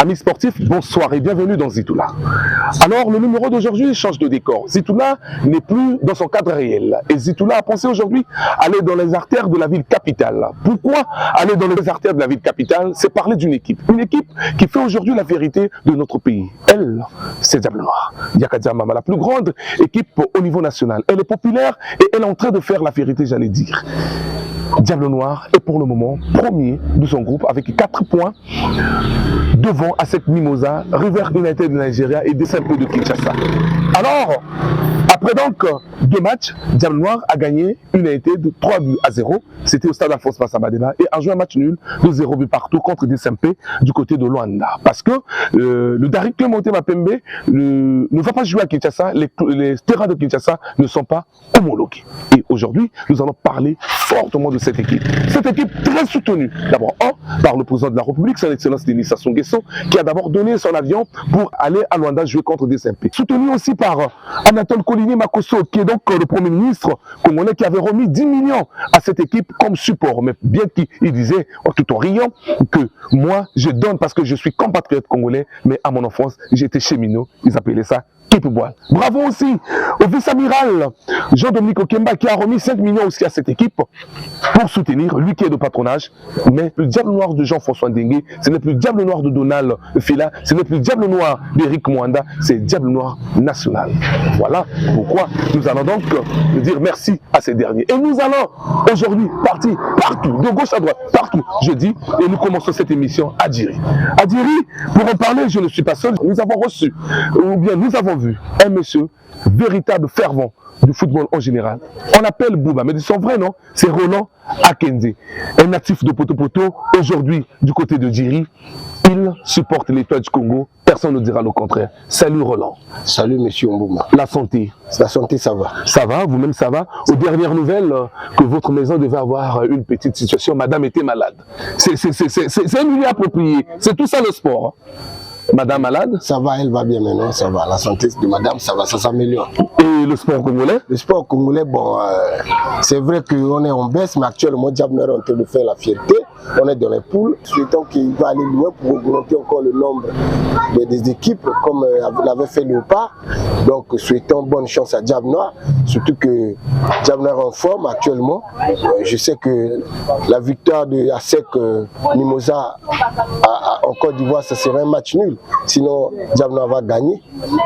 Amis sportifs, bonsoir et bienvenue dans Zitoula. Alors, le numéro d'aujourd'hui change de décor. Zitoula n'est plus dans son cadre réel. Et Zitoula a pensé aujourd'hui aller dans les artères de la ville capitale. Pourquoi aller dans les artères de la ville capitale? C'est parler d'une équipe. Une équipe qui fait aujourd'hui la vérité de notre pays. Elle, c'est Diable Noir. Yakadia Mama, la plus grande équipe au niveau national. Elle est populaire et elle est en train de faire la vérité, j'allais dire. Diable Noir est pour le moment premier de son groupe avec 4 points devant ASEC Mimosa, River United de Nigeria et DSMP de Kinshasa. Alors, après donc 2 matchs, Diable Noir a gagné une United de 3-0. C'était au stade Alphonse Massamadeba et a joué un match nul de 0 but partout contre DSMP du côté de Luanda. Parce que le Darik Clemente Mapembe ne va pas jouer à Kinshasa, les terrains de Kinshasa ne sont pas homologués. Et aujourd'hui, nous allons parler fortement de cette équipe. Cette équipe très soutenue, d'abord par le président de la République, son excellence Denis Sassou Nguesso, qui a d'abord donné son avion pour aller à Luanda jouer contre DSMP. Soutenue aussi par Anatole Colini Makosso, qui est donc le premier ministre congolais, qui avait remis 10 millions à cette équipe comme support. Mais bien qu'il disait, tout en riant, que moi, je donne parce que je suis compatriote congolais, mais à mon enfance, j'étais cheminot, ils appelaient ça Kipoubois. Bravo aussi au vice-amiral Jean-Dominique Okemba qui a remis 5 millions aussi à cette équipe pour soutenir, lui qui est de patronage. Mais le Diable Noir de Jean-François Ndengue, ce n'est plus le Diable Noir de Donald Fila, ce n'est plus le Diable Noir d'Éric Mwanda, c'est le Diable Noir national. Voilà pourquoi nous allons donc dire merci à ces derniers. Et nous allons aujourd'hui partir partout, de gauche à droite, partout, jeudi, et nous commençons cette émission à Djiri. À Djiri, pour en parler, je ne suis pas seul, nous avons reçu, ou bien nous avons vu un monsieur véritable fervent du football en général. On l'appelle Bouba, mais de son vrai nom, c'est Roland Akendi, un natif de Poto-Poto, aujourd'hui du côté de Djiri. Il supporte l'Étoile du Congo, personne ne dira le contraire. Salut Roland. Salut monsieur Mbouma. La santé? La santé, ça va. Ça va, vous-même ça va. Aux dernières nouvelles, que votre maison devait avoir une petite situation, madame était malade. C'est un milieu approprié, c'est tout ça le sport. Madame malade? Ça va, elle va bien maintenant, ça va. La santé de madame, ça va, ça s'améliore. Et le sport congolais? Le sport congolais, bon, c'est vrai qu'on est en baisse, mais actuellement, Diable Noir est en train de faire la fierté. On est dans les poules. Souhaitons qu'il va aller loin pour augmenter encore le nombre des équipes, comme l'avait fait Léopard. Donc, souhaitons bonne chance à Diable Noir. Surtout que Diable Noir est en forme actuellement. Je sais que la victoire de ASEC Mimosa en Côte d'Ivoire, ça serait un match nul. Sinon, Diable Noir va gagner.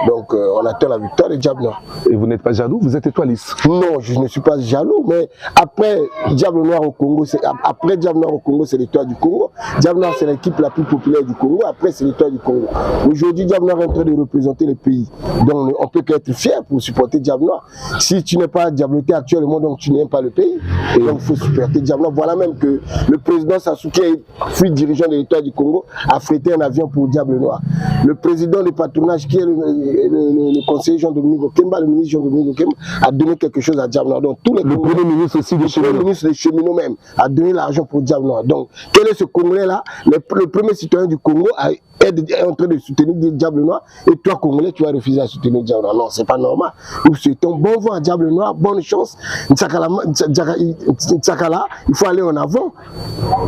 Donc, on attend la victoire de Diable Noir. Et vous n'êtes pas jaloux? Vous êtes étoiliste? Non, je ne suis pas jaloux. Mais après Diable Noir au Congo, c'est l'Étoile du Congo. Diable Noir, c'est l'équipe la plus populaire du Congo. Après, c'est l'Étoile du Congo. Aujourd'hui, Diable Noir est en train de représenter le pays. Donc, on peut qu'être fier pour supporter Diable Noir. Si tu n'es pas diabloté actuellement, donc tu n'aimes pas le pays. Et donc, il faut supporter Diable Noir. Voilà même que le président Sassou Nguesso, fut dirigeant de l'Étoile du Congo, a frété un avion pour Diable Noir. Le président du patronage, qui est le conseiller Jean-Dominique Okemba, le ministre Jean-Dominique Okemba, a donné quelque chose à Diable Noir. Donc, tous les premier ministre aussi des cheminots. Le ministre des cheminots même a donné l'argent pour Diable Noir. Donc, quel est ce Congolais-là? Le premier citoyen du Congo est en train de soutenir Diable Noir, et toi, Congolais, tu vas refuser à soutenir Diable Noir. Non, c'est pas normal. Nous souhaitons bon vent à Diable Noir, bonne chance. Ntsakala, il faut aller en avant.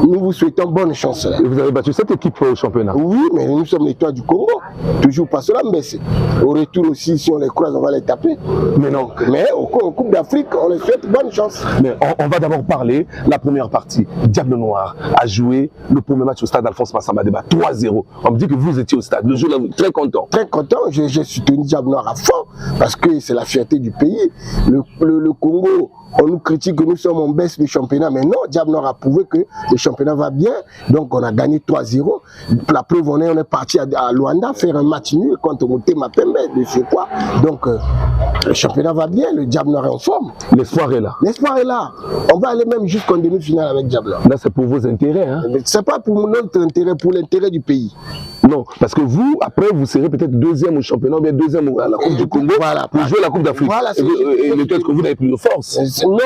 Nous vous souhaitons bonne chance. Et vous avez battu cette équipe au championnat? Oui, mais nous sommes l'Étoile du Congo. Toujours pas cela, mais au retour aussi, si on les croise, on va les taper. Mais non. Mais au Coupe d'Afrique, on les souhaite bonne chance. Mais on va d'abord parler la première partie. Diable Noir a joué le premier match au stade Alphonse Massamadeba, 3-0. On me dit que vous étiez au stade. Le jour-là, très content. Très content. J'ai soutenu Diable Noir à fond parce que c'est la fierté du pays. Le Congo, on nous critique que nous sommes en baisse du championnat, mais non, Diable Noir a prouvé que le championnat va bien. Donc on a gagné 3-0. La preuve, on est parti à Luanda faire un match nul contre Motema Pembe de ce quoi. Donc le championnat va bien, le Diable Noir est en forme. L'espoir est là. L'espoir est là. On va aller même jusqu'en demi-finale avec Diable Noir. Là, c'est pour vos intérêts. Hein? C'est pas pour notre intérêt, pour l'intérêt du pays. Non, parce que vous, après, vous serez peut-être deuxième au championnat, mais deuxième à la Coupe du Congo, voilà, pour jouer la Coupe d'Afrique. Voilà, et peut-être que vous n'avez plus de force. Non,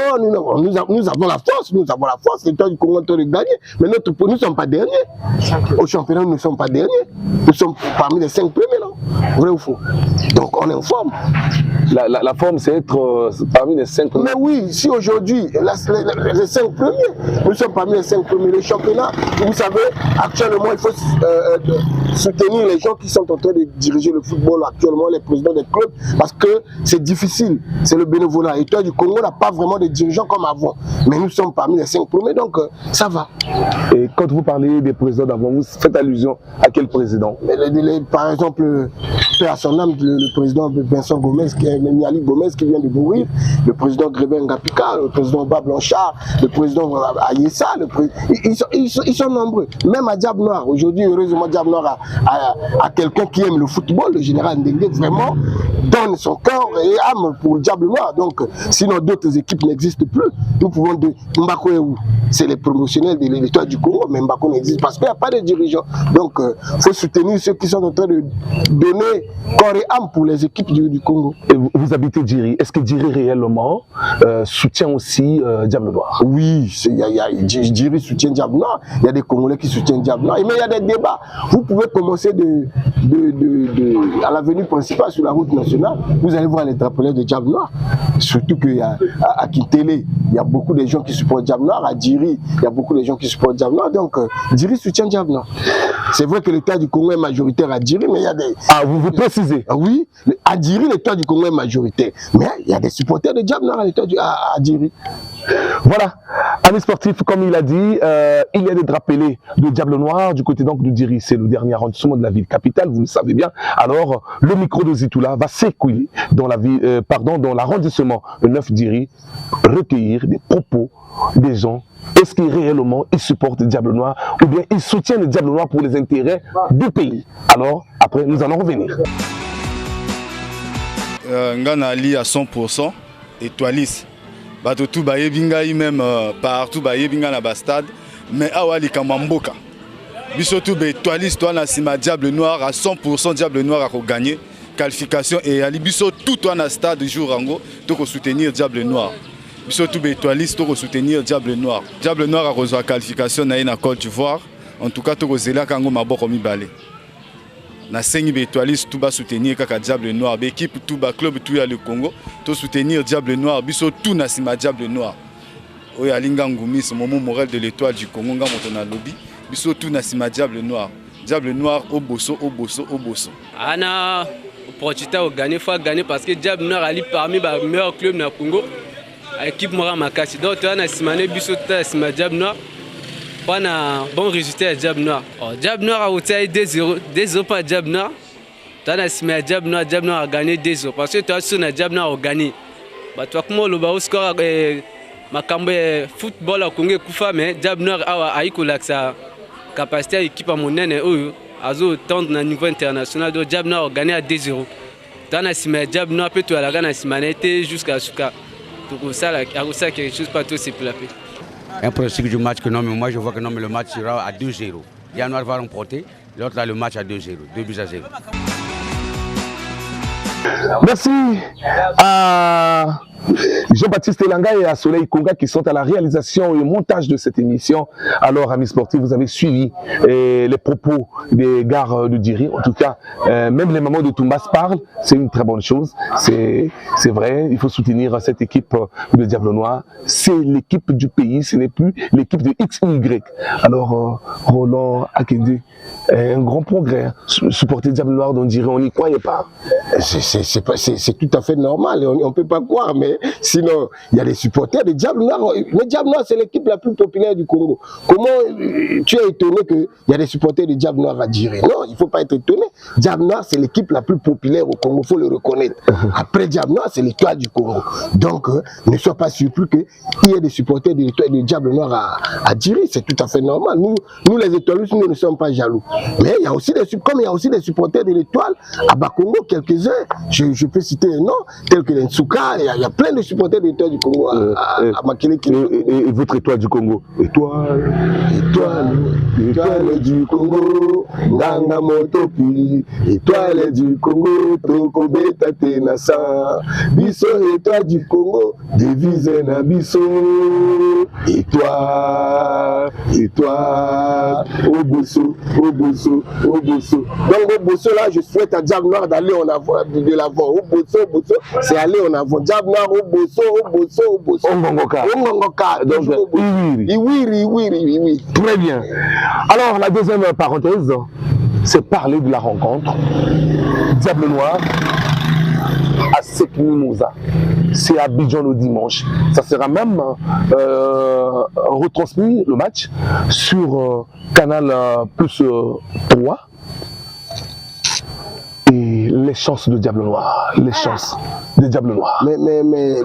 nous avons la force, l'Étoile du Congo est en train de gagner, mais nous ne sommes pas derniers. Au championnat, nous ne sommes pas derniers. Nous sommes parmi les 5 premiers, non? Vrai ou faux? Donc on est en forme. la forme, c'est être parmi les 5 premiers. Mais oui, si aujourd'hui, les 5 premiers, nous sommes parmi les 5 premiers. Le championnat, vous savez, actuellement, il faut soutenir les gens qui sont en train de diriger le football actuellement, les présidents des clubs, parce que c'est difficile, c'est le bénévolat. Et toi, du Congo, n'a pas vraiment de dirigeants comme avant. Mais nous sommes parmi les 5 premiers, donc ça va. Et quand vous parlez des présidents d'avant, vous faites allusion à quel président? Par exemple, à son âme, le président Vincent Gomez, Miali Gomez qui vient de mourir, le président Grébin Ngapika, le président Bas Blanchard, le président Ayessa, ils sont nombreux. Même à Diable Noir, aujourd'hui, heureusement, Diable Noir a quelqu'un qui aime le football, le général Ndengue, vraiment donne son corps et âme pour le Diable Noir. Donc, sinon d'autres équipes n'existent plus. Nous pouvons de Mbako est où? C'est les promotionnels de l'État du Congo, mais Mbako n'existe parce qu'il n'y a pas de dirigeants. Donc, il faut soutenir ceux qui sont en train de donner corps et âme pour les équipes du Congo. Et vous habitez Djiri. Est-ce que Djiri réellement soutient aussi Diable Noir? Oui, Djiri soutient Diable Noir. Il y a des Congolais qui soutiennent Diable Noir. Mais il y a des débats. Vous pouvez commencer à l'avenue principale sur la route nationale. Vous allez voir les drapeaux de Diable Noir. Surtout qu'à Kitele, il y a beaucoup de gens qui supportent Diable Noir. À Djiri, il y a beaucoup de gens qui supportent Diable Noir. Donc, Djiri soutient Diable Noir. C'est vrai que l'État du Congo est majoritaire à Djiri, mais il y a des... Ah, vous précisez? Oui, à Djiri, l'État du Congo est majoritaire. Mais il y a des supporters de Diable Noir à Djiri. Voilà, amis sportifs, comme il a dit, il y a des drapelés de Diable Noir du côté donc de Djiri. C'est le dernier arrondissement de la ville capitale, vous le savez bien. Alors, le micro de Zitoula va s'écouler dans dans l'arrondissement 9 Djiri, recueillir des propos des gens. Est-ce qu'ils réellement ils supportent le Diable Noir ou bien ils soutiennent le Diable Noir pour les intérêts du pays? Alors, après, nous allons revenir. Ngana Ali à 100%, étoiliste. Bato tout baye binga même partout baye binga na bastade, mais awali kamamboka. Biso tout be étoiliste toi na sima Diable Noir à 100% Diable Noir a gagné qualification et ali biso tout toi na stade jour rango to soutenir Diable Noir. Biso tout be étoiliste to soutenir Diable Noir. Diable Noir a reçu la qualification na Côte d'Ivoire. En tout cas to zela kango maboko mibale. Na sengi be étoiliste tout bas soutenir kaka Diable Noir, be équipe tout bas club tout ya le Congo, to soutenir Diable Noir, biso tout na sima Diable Noir. Oya linga ngumi ce moment moral de l'étoile du Congo nga moto na lobby, biso tout na sima Diable Noir. Diable Noir au bosso. Ana opportunité au gagner, faut gagner parce que Diable Noir ali parmi les meilleurs clubs na Congo. Équipe mora makasi. Donc tu as na sima biso ta sima Diable Noir. On a un bon résultat à Diable Noir. Diable Noir a obtenu 2-0 pour Diable Noir. Tu as Diable Noir a gagné 2-0. Parce que tu as sur Diable Noir a gagné. Tu as comment le score de football au Congo mais Diable Noir a eu sa capacité à l'équipe à mon nez à tendre au niveau international. Donc Diable Noir a gagné à 2-0. Tu as Diable Noir peut la gagner jusqu'à ce cas. Donc ça quelque chose pas tout c'est plus la paix. Un pronostic du match que non, mais moi je vois que non, mais le match sera à 2-0. Diable Noir va remporter, l'autre là le match à 2-0, 2-0. Merci à Jean-Baptiste Elanga et à Soleil Konga qui sont à la réalisation et au montage de cette émission. Alors, amis sportifs, vous avez suivi les propos des gars de Djiri. En tout cas, même les mamans de Toumbas parlent. C'est une très bonne chose. C'est vrai, il faut soutenir cette équipe de Diable Noir. C'est l'équipe du pays, ce n'est plus l'équipe de XY. Alors, Roland Akende, un grand progrès. Supporter Diable Noir dont Djiri, on n'y croyait pas. C'est tout à fait normal, on ne peut pas croire, mais sinon, il y a les supporters de Diable Noir. Le Diable Noir, c'est l'équipe la plus populaire du Congo. Comment tu es étonné qu'il y a des supporters de Diable Noir à Djiri? Non, il ne faut pas être étonné. Diable Noir, c'est l'équipe la plus populaire au Congo, il faut le reconnaître. Après Diable Noir, c'est l'étoile du Congo. Donc, ne sois pas surpris qu'il y ait des supporters de Diable Noir à Djiri, c'est tout à fait normal. Nous les étoilistes, nous ne sommes pas jaloux. Mais il y a aussi des supporters de l'étoile à Bakongo, quelques-uns. Je peux citer un nom, tel que les Nsouka, il y a plein de supporters supporter de l'Étoile du Congo à Makele. Et votre Étoile du Congo? Étoile du Congo, Nganga Motopi, Étoile du Congo, Tokobeta Tenasa, Bisso Étoile du Congo, devise na Bisso, Étoile, Obosso. Donc Obosso là, je souhaite à Diable Noir d'aller en avant, de l'avant. Obosso, c'est aller en avant. Diable Noir, Obosso. Ongongoka. Donc, oui. Très bien. Alors, la deuxième parenthèse, c'est parler de la rencontre. Diable Noir à Sek Mimosa. C'est à Abidjan le dimanche. Ça sera même retransmis le match sur Canal Plus 3. Et les chances de Diable Noir, les chances de Diable Noir. Mais les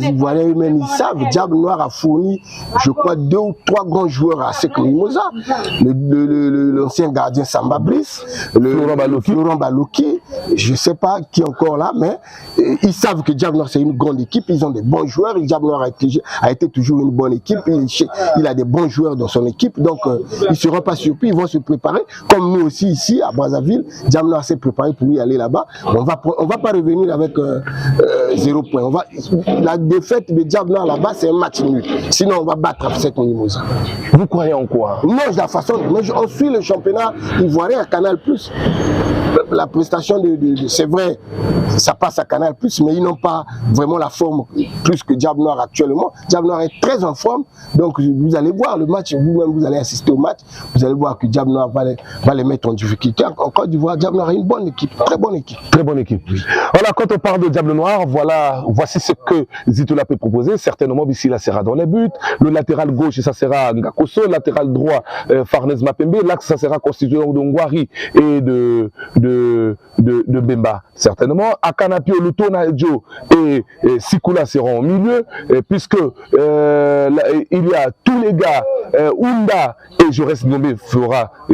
Ivoiriens eux-mêmes, ils savent, Diable Noir a fourni, je crois, 2 ou 3 grands joueurs à Sek Mimosa. L'ancien gardien Samba Brice, Florent Baloki, je ne sais pas qui est encore là, mais ils savent que Diable Noir c'est une grande équipe, ils ont des bons joueurs, et Diable Noir a été toujours une bonne équipe, il a des bons joueurs dans son équipe, donc ils ne seront pas surpris, ils vont se préparer, comme nous aussi ici à Brazzaville, Diable Noir s'est préparé pour y aller là-bas. On va pas revenir avec 0 point. La défaite de Diable Noir là-bas, c'est un match nul. Sinon, on va battre Sek Mimosa. Vous croyez en quoi? Non, de la façon. On suit le championnat ivoirien à Canal+. La prestation c'est vrai, ça passe à Canal+, mais ils n'ont pas vraiment la forme plus que Diable Noir actuellement. Diable Noir est très en forme, donc vous allez voir le match, vous-même vous allez assister au match, vous allez voir que Diable Noir va les mettre en difficulté. En Côte d'Ivoire, Diable Noir est une bonne équipe, très bonne équipe. Très bonne équipe. Voilà, quand on parle de Diable Noir, voici ce que Zitola peut proposer. Certainement, ici, là, sera dans les buts. Le latéral gauche, ça sera Ngakoso. Le latéral droit, Farnez Mapembe. L'axe, ça sera constitué de Ngwari et de Bemba. Certainement, Akanapio, Lutonadio et Sikula seront au milieu, puisque il y a tous les gars, Ounda et Jaurès Ngombe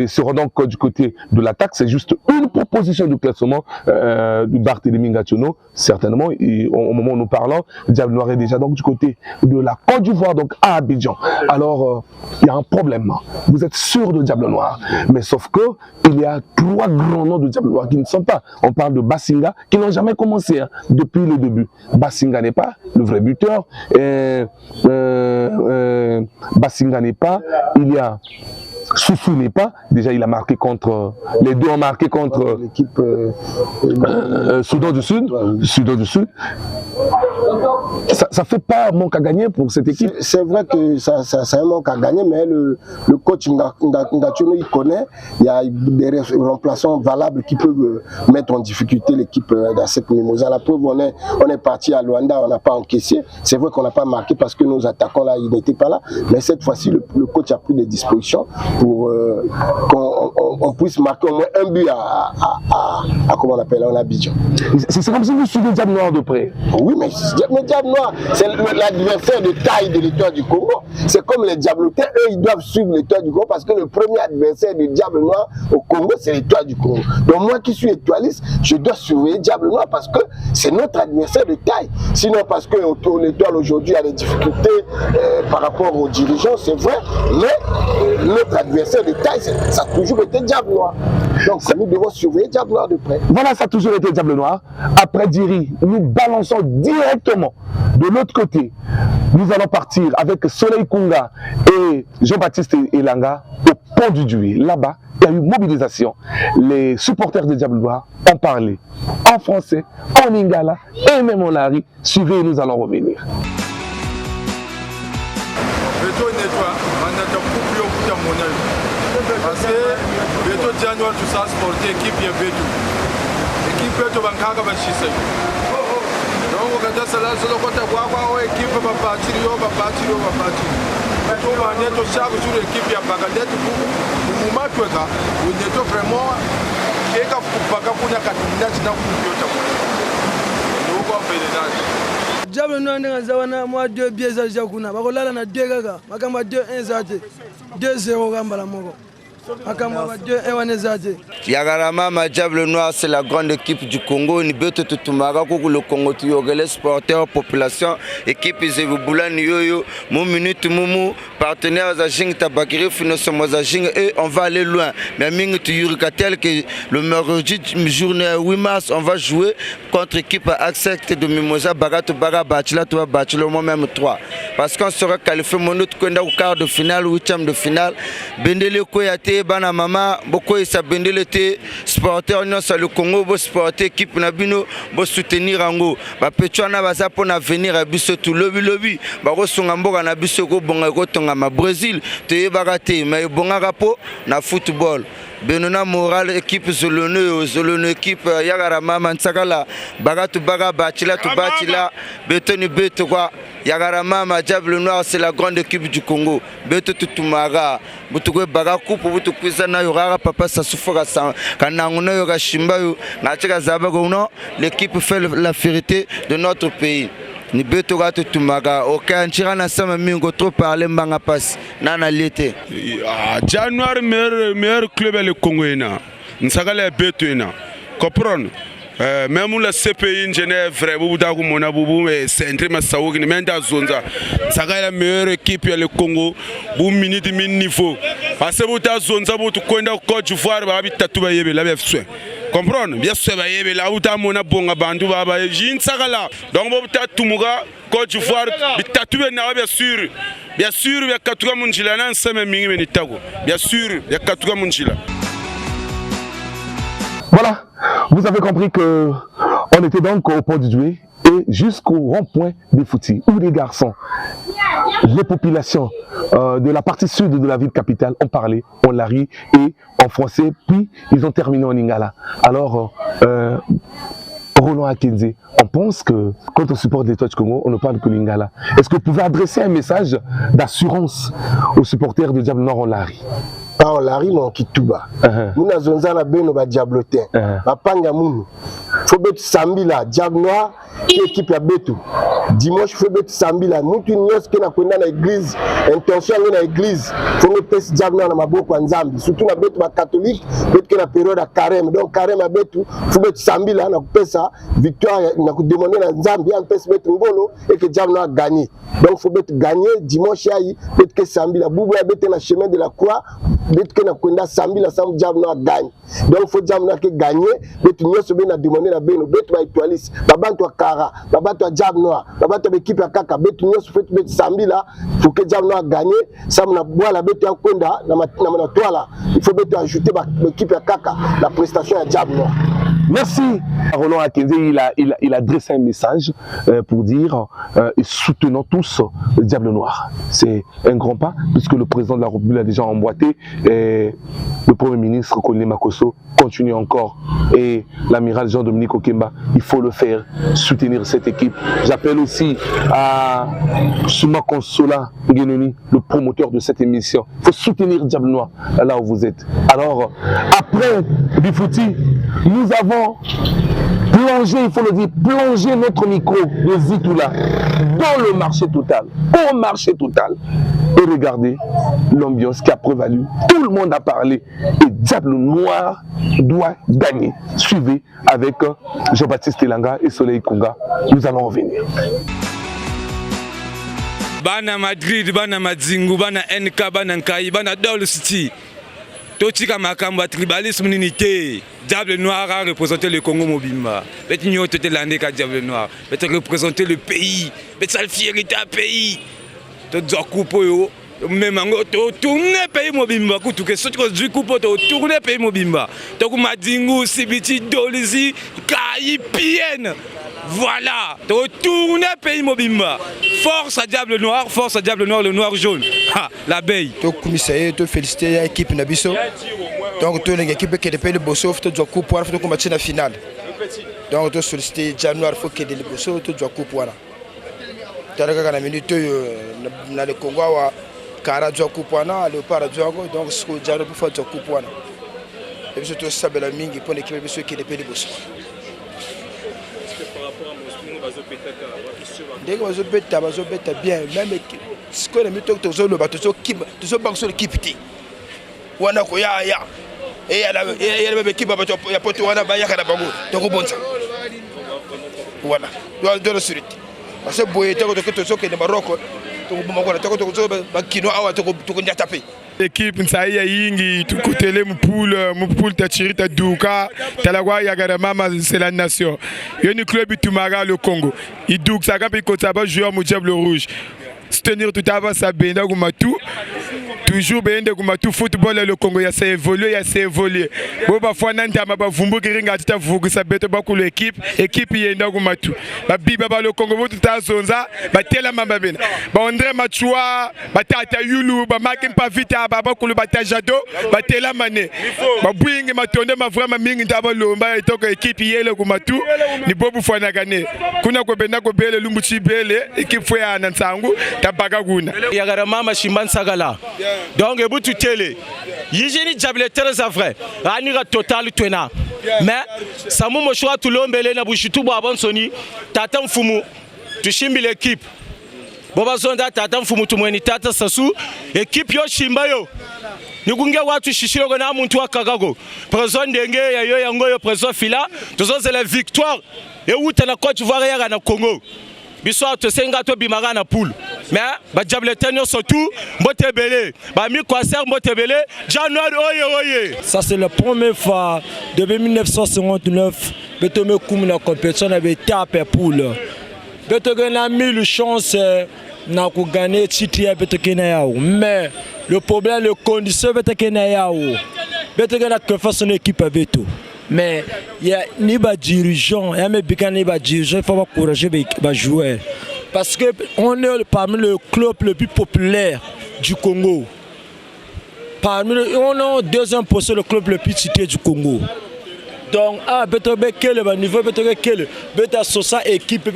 seront donc du côté de l'attaque. C'est juste une proposition de classement du Barthélémy Ngatiano. Certainement, au moment où nous parlons, Diable Noir est déjà donc du côté de la Côte d'Ivoire, donc à Abidjan. Alors, il y a un problème. Vous êtes sûr de Diable Noir, mais sauf que il y a 3 grands noms de Diable Noir qui ne sont pas. On parle de Bassinga, qui n'ont jamais commencé depuis le début. Bassinga n'est pas le vrai buteur. Bassinga n'est pas. Il y a Soussou n'est pas. Déjà, il a marqué contre. Les deux ont marqué contre l'équipe Soudan du Sud. Ça fait pas un manque à gagner pour cette équipe. C'est vrai que ça un manque à gagner, mais le coach Ngatiano, il connaît. Il y a des remplaçants valables qui peuvent mettre en difficulté l'équipe d'Asec Mimosa. La preuve, on est parti à Luanda, on n'a pas encaissé. C'est vrai qu'on n'a pas marqué parce que nos attaquants là, ils n'étaient pas là. Mais cette fois-ci, le coach a pris des dispositions pour qu'on puisse marquer au moins un but à comment on appelle, en Abidjan. C'est comme si vous suivez Diable Noir de près. Oui, mais Diable Noir, c'est l'adversaire de taille de l'Étoile du Congo. C'est comme les Diablotais, eux, ils doivent suivre l'Étoile du Congo parce que le premier adversaire du Diable Noir au Congo, c'est l'Étoile du Congo. Donc moi qui suis étoiliste, je dois surveiller Diable Noir parce que c'est notre adversaire de taille. Sinon, parce que l'Étoile aujourd'hui a des difficultés par rapport aux dirigeants, c'est vrai, mais notre adversaire de taille, ça a toujours été Diable Noir. Donc nous devons surveiller Diable Noir de près. Voilà, ça a toujours été Diable Noir. Après Diri, nous balançons directement de l'autre côté. Nous allons partir avec Soleil Kunga et Jean-Baptiste Elanga au pont du Doué. Là-bas, il y a eu mobilisation. Les supporters de Diable Noir ont parlé en français, en lingala et même en lari. Suivez et nous allons revenir. Parce que Beto January tu sas porter équipe ya Beto. Équipe Beto bankaka bashise. Donc kada sala solo kota kwa équipe babatiri. Beto banye to chaque jour équipe ya Bagadet buku. Muma tweka, on est vraiment eka baka kuna katina china kupiota. Donc on fait des dates. Diable Noir ndenga zawana moi 2 biais za kuna. Bakolala na 2 kaka. Makamba 2-1 zate. 2-0 gamba la moko. Yagarama Diable Noir, c'est la grande équipe du Congo. Ni beto tutumara kuku le Congo tuyogele sporteurs population équipe Zebubula Yoyo mon minute mumu partenaires Zajing Tabakiri financement Zajing et on va aller loin. Mais mingi tuyurikatel que le mercredi journée 8 mars on va jouer contre équipe Accept de Mimosa Bagato Baga Bachila toi Bachilo moi-même 3 parce qu'on sera qualifié mon autre au quart de finale 8e de finale Bendele Koyate bana mama boko isa bendele te sporteur nyonso le Congo bo sporter équipe na bino bo soutenir ango ba petwana baza pona venir à biso tout lobi ba ko sunga mboka na biso ko bonga ko tonga ma Brésil te yebaka te mais bonga rapo na football benona moral équipe Zolono équipe Yagarama Mansakala bagatu baga bachila to bachila betoni beto quoi Yagarama Diable Noir c'est la grande équipe du Congo beto tutumara butukwe baga coupe butukwiza na yorara papa sasufoka sa kananguna yoga shimba yo ngacheka zabago no l'équipe fait la fierté de notre pays ni beto gato tumaga okanchira na sama mingo trop parler mbanga passe nana lete January meilleur club le Congo ina nsagala beto ina comprendre même la CPI en Genève vrai bobu da ko mona bobu centre masawo ni menda zonza nsagala meilleure équipe le Congo bu minute min niveau parce que buta zonza butu kwenda Côte d'Ivoire ba bitatu ba yebe la befswe comprendre bien sûr ba yebe la buta mona bonga bandu baba jin sagala donc buta tumuga Côte d'Ivoire bitatu na bien sûr ya katuka munjila na nseme mingi benitago bien sûr ya katuka munjila. Voilà, vous avez compris que on était donc au pont du Douai et jusqu'au rond-point des Foutis, où les garçons, les populations de la partie sud de la ville capitale ont parlé en lari et en français, puis ils ont terminé en lingala. Alors, Roland Akenze, on pense que quand on supporte les Touch Congo, on ne parle que lingala. Est-ce que vous pouvez adresser un message d'assurance aux supporters de Diable Noir en lari? Pas en lari, mais en Kituba. Nous avons un beno ba diablotin. Bapanga munu. Faut bet Sambila, Diable Noir, qui équipe ya betu. Dimanche faut bet Sambila. Mutu nyos qui na kwenda na église, intention na église. Faut mettre Diable Noir na maboko nzambi. Surtout na betu ba catholique, bet que na période à carême. Donc carême à betu, faut bet Sambila na pesa victoire na ko demander na nzambi en pesa bet ngolo et que Diable Noir gagne. Donc faut bet gagner dimanche yayi, bet que Sambila bubu ya bet na chemin de la croix. Bet que na kwenda Sambila sam Diable Noir gagne. Donc faut Diable Noir que gagner, bet nyos be na demander na beno bet ba étoilis, babanto kara, babanto Diable Noir, babanto équipe ya kaka bet nyos fait bet Sambila, faut que Diable Noir gagne, sam na bois la bet ya kwenda na toile. Il faut bet ajouter ba équipe ya kaka la prestation ya Diable Noir. Merci. Roland Akenze, il a dressé un message pour dire soutenons tous le Diable Noir. C'est un grand pas, puisque le président de la République a déjà emboîté et le Premier ministre Colin Makosso continue encore et l'amiral Jean-Dominique Okemba, il faut le faire, soutenir cette équipe. J'appelle aussi à Souma Consola Guénoni, le promoteur de cette émission. Il faut soutenir Diable Noir là où vous êtes. Alors, après Bifouti, nous avons plongé, il faut le dire, plongé notre micro de Zitoula dans le marché total, au marché total. Et regardez l'ambiance qui a prévalu. Tout le monde a parlé. Et Diable Noir doit gagner. Suivez avec Jean-Baptiste Elanga et Soleil Konga. Nous allons revenir. Bana Madrid, Bana Madzingu, Bana NK, Bana Nkai, Bana Dole City. Totika Makamba, tribalisme n'unité. Diable Noir a représenté le Congo Mobimba. Bet n'y a pas de Diable Noir. Bet représenter le pays. Bet sa fierté à pays. Tu as coupé. Même tourner pays Mobimba. Tu as coupé. Tourner pays Mobimba. Tu as Madingu, Sibiti, Dolizi, Kaïpienne. Voilà. Tu as tourné pays Mobimba. Force à Diable Noir, le noir jaune. L'abeille. Tu as commissaire, tu as félicité l'équipe Nabiso. Donc, tu as l'équipe qui est le Bosso, tu dois couper pour combattre la finale. Donc, tu as sollicité Januar, il faut qu'il y ait le Bosso, tu dois couper. Tu as la minute dans le Congo, Kara doit couper, le Para doit couper, donc ce que Januar peut faire, tu dois couper. Et puis, tu as sablé la mingue pour l'équipe qui est le Bosso. Dès que vous êtes bien, même ce que les méthodes, tu as l'équipe. wana ko ya et ya la équipe ya poto wana ba ya kana bango to ko bonza voilà do le suite parce que boye to to soke de Maroc to ko bongo to ko ba kino awa to ko njata pe équipe nsaia yingi tukutele mupul tachiri ta duka talagwa yagara mama c'est la nation yoni club itumaga le Congo iduk saka pe kotaba joueur mu Diable Rouge soutenir tout avant ça benda kumatu toujours bende kumatu football le Congo ya s'est évolué bo ba fois nanda ma ba vumbu kiringa tita vugu sa beto ba ku l'équipe yenda kumatu ba biba ba le Congo tout azonza ba tela mamba bena ba André Machua ba tata yulu ba makin pa vita ba ku ba tajado ba tela mané ba buingi matonde ma vraiment mingi ndaba lomba etoko équipe yele kumatu ni bobu fois na gagné kuna ko benda ko bele lumbuchi bele équipe fois ya nansangu tabaga kuna yagara mama shimban sagala donc et tu télé yijini Diable très vrai anira total twena mais samu mo choix tout lombele na bushitu bo abonsoni tata mfumu tushimbi l'équipe boba zonda tata mfumu tumweni tata sasu équipe yo shimba yo nikunge watu shishiro gona muntu wakagago president ndenge yayo yango yo president fila tozo la victoire et uta na Côte d'Ivoire ya na Congo biso to senga to bimaga na poule mais ba Diable tenyo surtout mbotebele ba mi concert mbotebele January oye ça c'est la première fois depuis 1959 betome kum na compétition na betape poule betoge na 1000 chances na ko gagner titre ya betoke na yao mais le problème le condition betoke na yao betoge na confiance son équipe avec tout. Mais il y a ni bas dirigeants, il faut encourager les joueurs. Parce qu'on est parmi le club le plus populaire du Congo. On est au deuxième poste le club le plus cité du Congo. Donc, le niveau, équipe,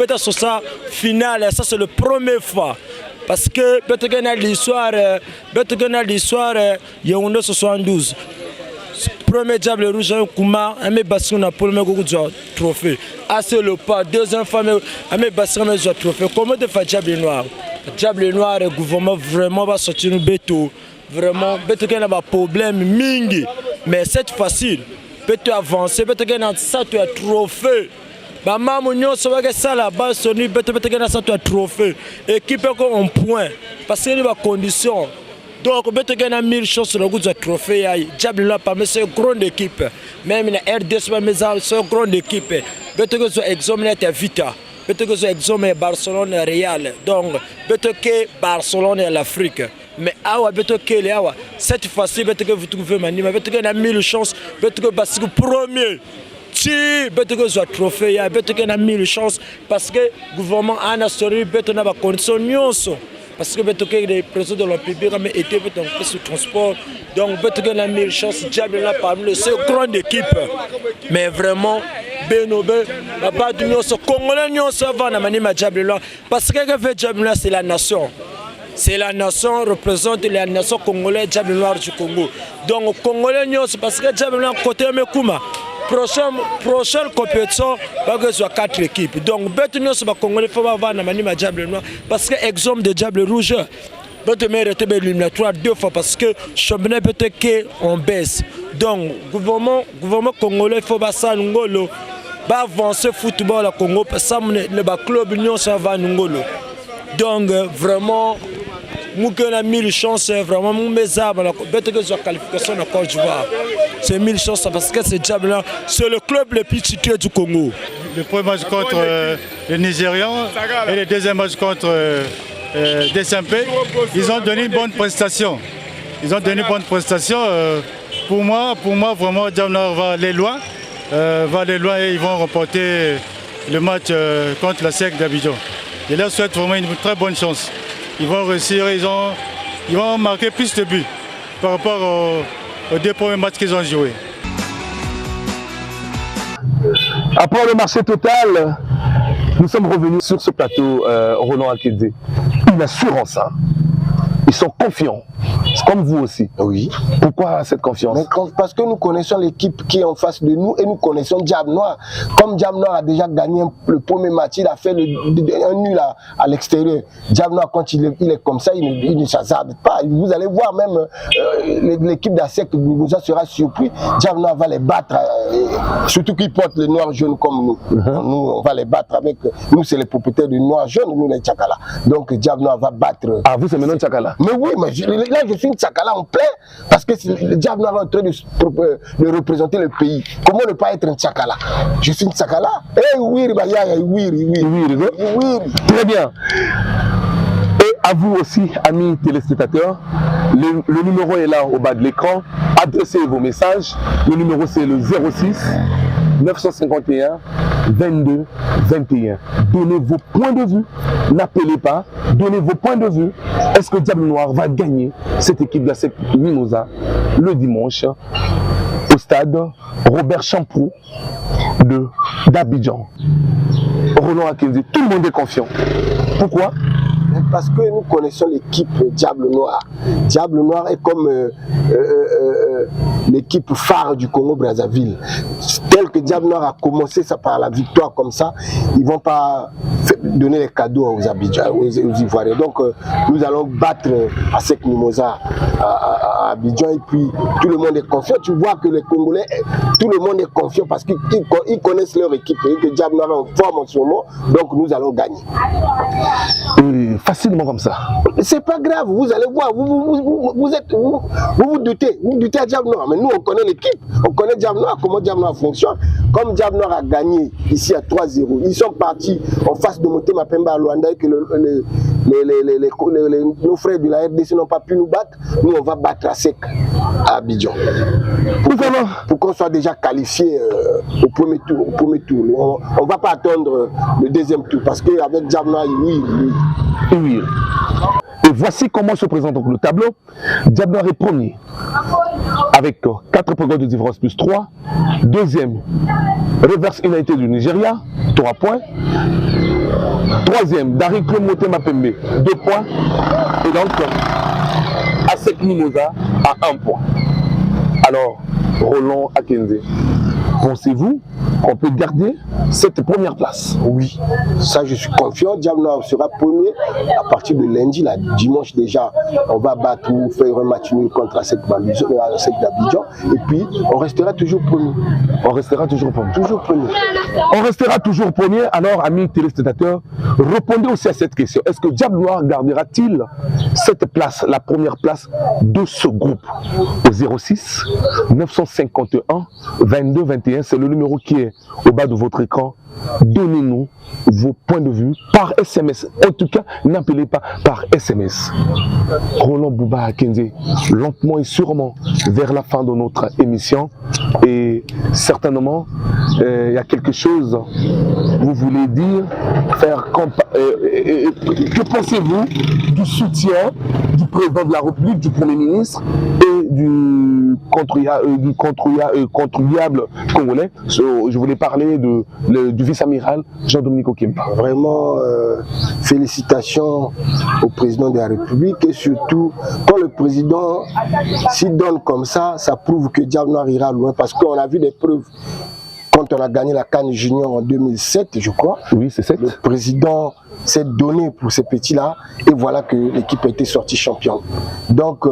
finale, ça c'est la première fois. Parce que l'histoire, il y a 72. Premier Diable Rouge, Kouma, un bassin na premier trophée. Ah, c'est le pas. Deuxième fois, un bassin na trophée. Comment de faire Diable Noir? Diable Noir, le gouvernement vraiment va sortir un béto. Vraiment, béto qu'il y a un problème mingi. Mais c'est facile. Béto avancer, béto qu'il y a un trophée. Maman, mon ça va ça là-bas, Sony, béto qu'il y a un trophée. Équipe en point. Parce qu'il y a des conditions. Donc, il y a 1000 chances sur le goût de trophée. Diable Noir, c'est une grande équipe. Même la RDS, c'est une grande équipe. Il y a examiné Vita. Il y a examiné Barcelone et Real. Donc, il y a Barcelone et l'Afrique. Mais cette fois-ci, vous trouvez Manima. Il y a 1000 chances. Il y a premier. Si il y a trophée, il y a 1000 chances. Parce que le gouvernement a une condition. Parce que les présidents de l'Olympique ont été sur le transport. Donc, il y a 1000 chances. Diable là parmi c'est une grande équipe. Mais vraiment, parce que Diable là, c'est la nation. C'est la nation représente la nation congolaise, Diable Noir du Congo. Donc, Congolais, parce que Diable là, côté Mekuma. Prochaine compétition, il y a 4 équipes. Donc, il y a Congolais, il faut avoir un Diable Noir. Parce que l'exemple de Diable Rouge, il y a éliminatoire 2 fois parce que le championnat peut être en baisse. Donc, le gouvernement congolais, il faut avancer le football au Congo. Parce que le club Union, ça va à Ngolo. Donc, vraiment, nous avons 1000 chances, vraiment, nous avons la qualification de la Côte d'Ivoire. C'est 1000 chances parce que c'est Diable là, c'est le club le plus situé du Congo. Le premier match contre le Nigérian et le deuxième match contre DSMP, ils ont donné une bonne prestation. Pour moi, vraiment, Diable va aller loin. Et ils vont remporter le match contre la SEC d'Abidjan. Je leur souhaite vraiment une très bonne chance. Ils vont réussir, ils vont marquer plus de buts par rapport aux 2 premiers matchs qu'ils ont joués. Après le marché total, nous sommes revenus sur ce plateau, Roland Akédé. Une assurance, hein. Ils sont confiants. comme vous aussi. Oui. Pourquoi cette confiance? Parce que nous connaissons l'équipe qui est en face de nous et nous connaissons Diable Noir. Comme Diable Noir a déjà gagné le premier match, il a fait un nul à l'extérieur. Diable Noir, quand il est comme ça, il ne s'hasarde pas. Vous allez voir même l'équipe d'ASEC Mimosa sera surpris. Diable Noir va les battre, surtout qu'ils portent les noirs jaunes comme nous. Nous, on va les battre avec. Nous, c'est les propriétaires du noir jaune, nous les Tchakala. Donc Diable Noir va battre. Ah, vous, c'est maintenant Tchakala? Mais oui, mais là, je suis une Tchakala en plein parce que le Diable Noir est en train de représenter le pays. Comment ne pas être un Tchakala? Je suis une Tchakala. Eh oui, oui. Très bien. Et à vous aussi, amis téléspectateurs, le numéro est là au bas de l'écran. Adressez vos messages. Le numéro, c'est le 06 951 22 21. Donnez vos points de vue. N'appelez pas. Donnez vos points de vue. Est-ce que Diable Noir va gagner cette équipe de l'ASEC Mimosa le dimanche au stade Robert Champrou d'Abidjan? Roland Akenzi, tout le monde est confiant. Pourquoi? Parce que nous connaissons l'équipe Diable Noir. Diable Noir est comme l'équipe phare du Congo-Brazzaville. Tel que Diable Noir a commencé ça par la victoire comme ça, ils ne vont pas donner les cadeaux aux Abidjan, aux Ivoiriens. Donc nous allons battre ASEC Mimosa à Abidjan et puis tout le monde est confiant. Tu vois que les Congolais, tout le monde est confiant parce qu'ils connaissent leur équipe et que Diable Noir est en forme en ce moment. Donc nous allons gagner. Facilement comme ça. C'est pas grave, vous allez voir, vous doutez à Diable Noir, mais nous on connaît l'équipe, on connaît Diable Noir, comment Diable Noir fonctionne. Comme Diable Noir a gagné ici à 3-0, ils sont partis en face de Motema Pemba à Luanda et que nos frères de la RDC n'ont pas pu nous battre, nous on va battre ASEC à Abidjan. Pour qu'on soit déjà qualifié au premier tour. On ne va pas attendre le deuxième tour parce qu'avec Diable Noir, oui. Et voici comment se présente donc le tableau. Diable Noir est premier avec 4 points de différence plus 3. Deuxième, Reverse United du Nigeria, 3 points. Troisième, Darik Motema Pembe, 2 points. Et donc, ASEC Mimosa à 1 point. Alors, Roland Akenzi, pensez-vous qu'on peut garder cette première place? Oui, ça je suis confiant. Diable Noir sera premier à partir de lundi, là, dimanche déjà. On va battre ou faire un match nul contre ASEC d'Abidjan et puis on restera toujours premier. On restera toujours premier. Toujours premier. On restera toujours premier. Alors, amis téléspectateurs, répondez aussi à cette question. Est-ce que Diable Noir gardera-t-il cette place, la première place de ce groupe? Au 06 951 22 21, c'est le numéro qui est au bas de votre écran. Donnez-nous vos points de vue par SMS. En tout cas, n'appelez pas par SMS. Roland Bouba Akenzi, lentement et sûrement vers la fin de notre émission. Et certainement, il y a quelque chose, vous voulez dire, que pensez-vous du soutien du président de la République, du Premier ministre et du contre-diable congolais? Je voulais parler du vice-amiral Jean-Dominique Okimba. Vraiment, félicitations au président de la République et surtout, quand le président s'y donne comme ça, ça prouve que Diable Noir ira loin parce qu'on a vu des preuves. Quand on a gagné la CAN Junior en 2007, je crois, oui, c'est 7. Le président s'est donné pour ces petits-là et voilà que l'équipe a été sortie championne. Donc,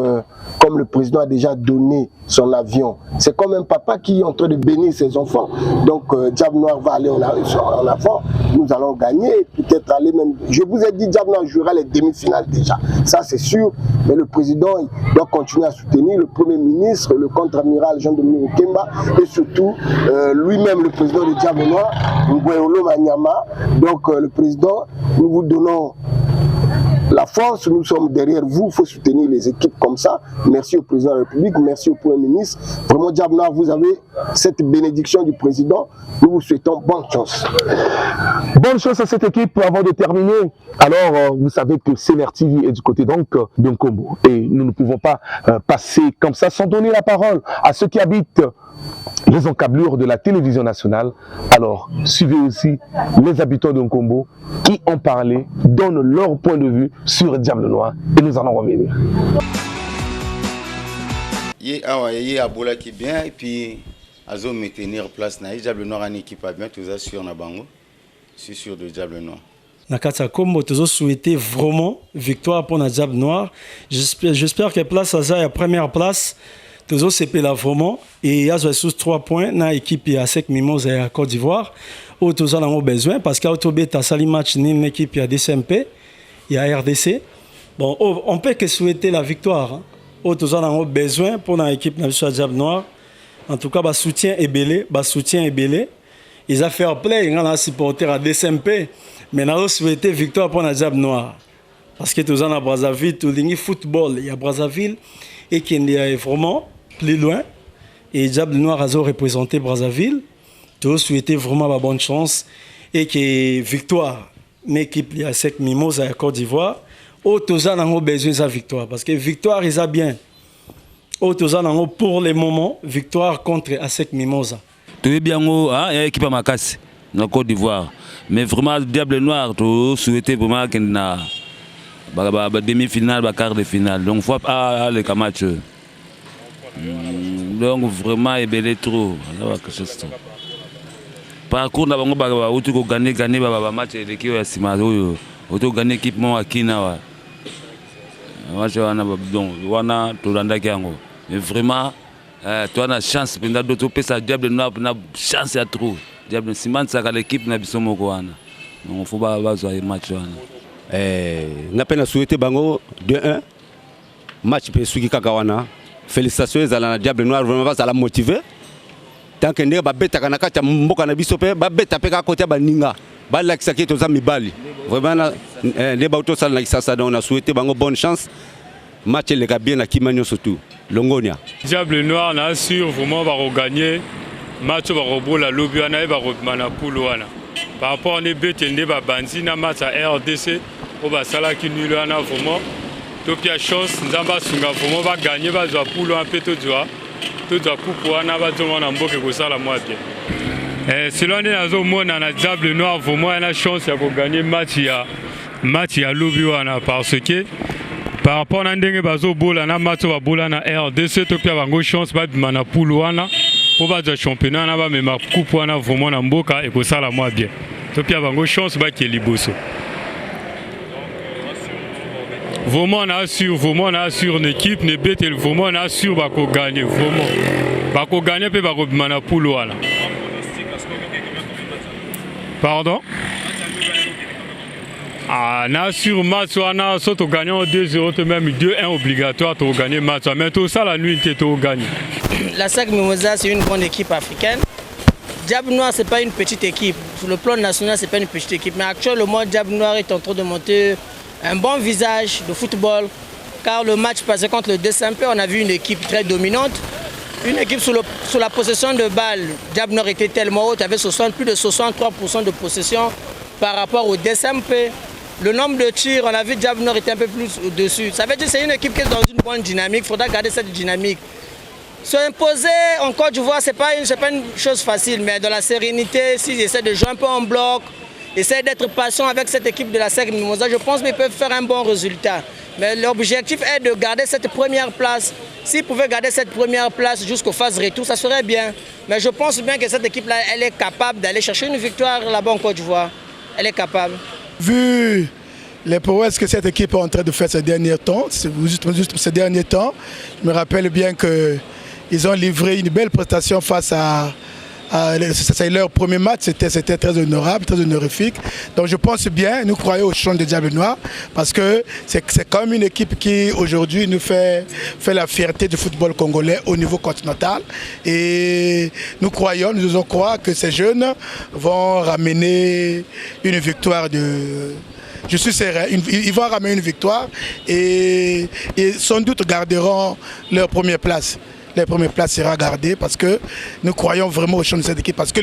comme le président a déjà donné son avion, c'est comme un papa qui est en train de bénir ses enfants. Donc, Diable Noir va aller en avant, nous allons gagner, peut-être aller même... Je vous ai dit, Diable Noir jouera les demi-finales déjà, ça c'est sûr, mais le président il doit continuer à soutenir le Premier ministre, le contre-amiral Jean-Dominique Okimba et surtout lui-même, le président de Diable Noir, Nguéolo Manyama. Donc, le président, nous vous donnons la force, nous sommes derrière vous, il faut soutenir les équipes comme ça. Merci au président de la République, merci au Premier ministre. Vraiment, Diable Noir, vous avez cette bénédiction du président. Nous vous souhaitons bonne chance. Bonne chance à cette équipe avant de terminer. Alors, vous savez que CNR TV est du côté donc de Nkombo. Et nous ne pouvons pas passer comme ça sans donner la parole à ceux qui habitent les encablures de la télévision nationale. Alors, suivez aussi les habitants de Nkombo qui ont parlé, donnent leur point de vue sur Diable Noir et nous allons revenir. Il a Bola qui bien et puis Azo maintenir place. Diable Noir en équipe bien, tout ça sur Nabango. Je suis sûr de Diable Noir. Nakata Kombo, toujours souhaité vraiment victoire pour le Diable Noir. J'espère que place à la première place, toujours c'est là vraiment. Et il y a sous 3 points dans l'équipe à Sec Mimose et à Côte d'Ivoire. Où tous en ont besoin parce qu'à Autobé, tu as sali match ni une équipe, il y a DCMP, il y a RDC. Bon, on peut que souhaiter la victoire. Où tous en ont besoin pour l'équipe de Diable Noir. En tout cas, le soutien est belé, Ils ont fait play, ils ont supporter à DCMP. Mais nous avons souhaité victoire pour le Diable Noir. Parce que tous en à Brazzaville, tout le football, il y a Brazzaville et qui est vraiment plus loin. Et Diable Noir a représenté Brazzaville. Tous souhaiter vraiment la bonne chance et que victoire, une équipe à Sec Mimose à Côte d'Ivoire. Tous en ont besoin de sa victoire. Parce que victoire, ils ont bien. Tous en ont pour le moment, victoire contre Asec Mimosa. Tu es bien, il y a équipe à Makassi, dans Côte d'Ivoire. Mais vraiment, Diable Noir, tu souhaitais vraiment qu'il y ait une demi-finale, un quart de finale. Donc, il faut pas aller au match. Donc, vraiment, il y a trop. Par contre, tu peux gagner le match de l'équipe de Sima. Tu peux gagner l'équipe de Kina. Mais vraiment, tu as une chance. Tu as Diable Noir, tu as une chance à trop. Diable Simon, c'est l'équipe de Bissomoko. Donc, il ne faut pas jouer le match. On a souhaité 2-1. Match pour Sugi Kakawana. Félicitations à la Diable Noir, vraiment, ça l'a motivé. Tant que nous avons bêta kanaka mboka na biso pe ba bêta pe ka côté ba ninga ba lakisa ki to za mibali vraiment les bauto ça na ça on a souhaité bango bonne chance match le ka bien na kimanyo surtout Longonia Diable Noir na sûr vraiment va gagner match va robola lobi na ba robana pulwana par rapport ne bêta ne ba banzi na match à RDC au ba sala ki nul na vraiment to pia chance nzamba sunga vraiment va gagner va zo pulo un peu to joa. Tout à coup, pour un abattement en boucle que ça la moitié. Selon les azos, moi, dans la Diable Noir, pour moi, il y a une chance de gagner match à Loubiwana parce que par rapport à Ndenge Bazo Bola, na match à Bola na RDC, tu as une chance de mana Poulouana pour battre championnat, na ba mais ma coupe wana vraiment en boucle et que ça la moitié. Tu as une chance de qu'il liboso. Vraiment on assure une équipe, ne bête vraiment on assure va gagner vraiment. Va gagner peut va mana Poulouana. Pardon? On assure match on a surtout gagnant 2-0 même 2-1 obligatoire pour gagner match mais tout ça la nuit tu gagner. La SAC Mimosa c'est une grande équipe africaine. Diable Noir c'est pas une petite équipe. Sur le plan national c'est pas une petite équipe mais actuellement Diable Noir est en train de monter un bon visage de football, car le match passé contre le DCMP, on a vu une équipe très dominante. Une équipe sous la possession de balles, Diable Noir était tellement haute, avait plus de 63% de possession par rapport au DCMP. Le nombre de tirs, on a vu Diable Noir était un peu plus au-dessus. Ça veut dire que c'est une équipe qui est dans une bonne dynamique, il faudra garder cette dynamique. Se imposer en Côte d'Ivoire, ce n'est pas une chose facile, mais dans la sérénité, s'ils essaient de jouer un peu en bloc, essayer d'être patient avec cette équipe de la SAC Mimosa, je pense qu'ils peuvent faire un bon résultat. Mais l'objectif est de garder cette première place. S'ils pouvaient garder cette première place jusqu'aux phases retour, ça serait bien. Mais je pense bien que cette équipe-là, elle est capable d'aller chercher une victoire là-bas en Côte d'Ivoire. Elle est capable. Vu les prouesses que cette équipe est en train de faire ces derniers temps, je me rappelle bien qu'ils ont livré une belle prestation face à... C'est leur premier match, c'était très honorable, très honorifique. Donc je pense bien, nous croyons au champ de Diable Noir, parce que c'est quand même une équipe qui aujourd'hui nous fait la fierté du football congolais au niveau continental. Et nous osons croire que ces jeunes vont ramener une victoire Je suis serein, ils vont ramener une victoire et sans doute garderont leur première place. Les premières places seront gardées parce que nous croyons vraiment au champ de cette équipe. Parce que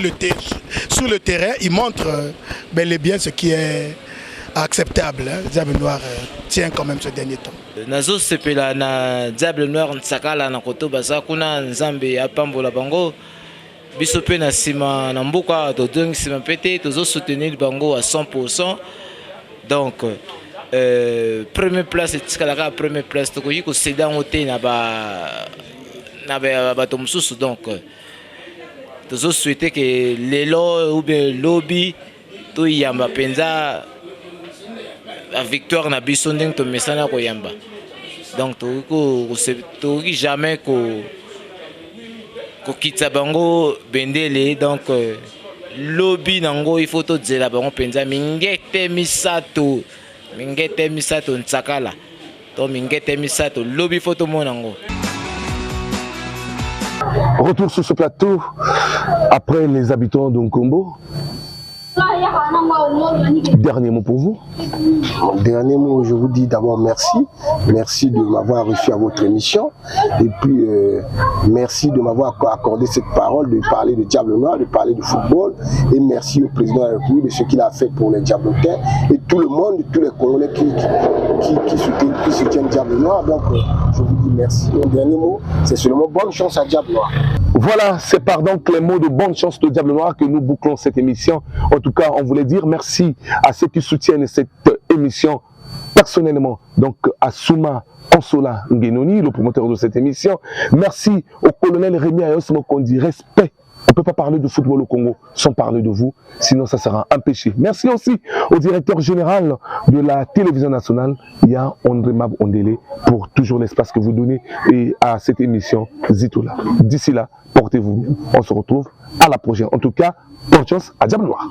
sur le terrain, ils montrent bel et bien ce qui est acceptable. Diable Noir tient quand même ce dernier temps. Nazo sepela na Diable Noir nsakala na koto basa kuna nzambe apambola bango biso pe na sima na mboka to donc sima pété tozo soutenir bango à 100%. Donc première place et tskalaka première place to ko yiko céder en hôtel na ba na bato mosusu. Donc tozo souhaiter que lelo ou bien lobby to yamba penza la victoire na biso ndenge to mesana ko yamba. Donc toki jamais ko kitsa bango bendele. Donc lobby nango il faut to dzela bango penza mingete misato ntsakala to mingete misato lobby photo monango. Retour sur ce plateau après les habitants d'Nkombo. Dernier mot pour vous. Mon dernier mot, je vous dis d'abord merci. Merci de m'avoir reçu à votre émission. Et puis, merci de m'avoir accordé cette parole, de parler de Diable Noir, de parler de football. Et merci au président de la République de ce qu'il a fait pour les Diablotains et tout le monde, tous les Congolais qui soutiennent Diable Noir. Donc, je vous dis merci. Mon dernier mot, c'est seulement bonne chance à Diable Noir. Voilà, c'est par donc les mots de bonne chance de Diable Noir que nous bouclons cette émission. En tout cas, on voulait dire merci à ceux qui soutiennent cette émission personnellement. Donc à Souma Ansola Ngenoni, le promoteur de cette émission. Merci au colonel Rémi Ayos Mokondi. Respect. On ne peut pas parler de football au Congo sans parler de vous, sinon ça sera un péché. Merci aussi au directeur général de la télévision nationale, Yann André Mab Ondele, pour toujours l'espace que vous donnez et à cette émission Zitoula. D'ici là, portez-vous bien. On se retrouve à la prochaine. En tout cas, bonne chance à Diable Noir.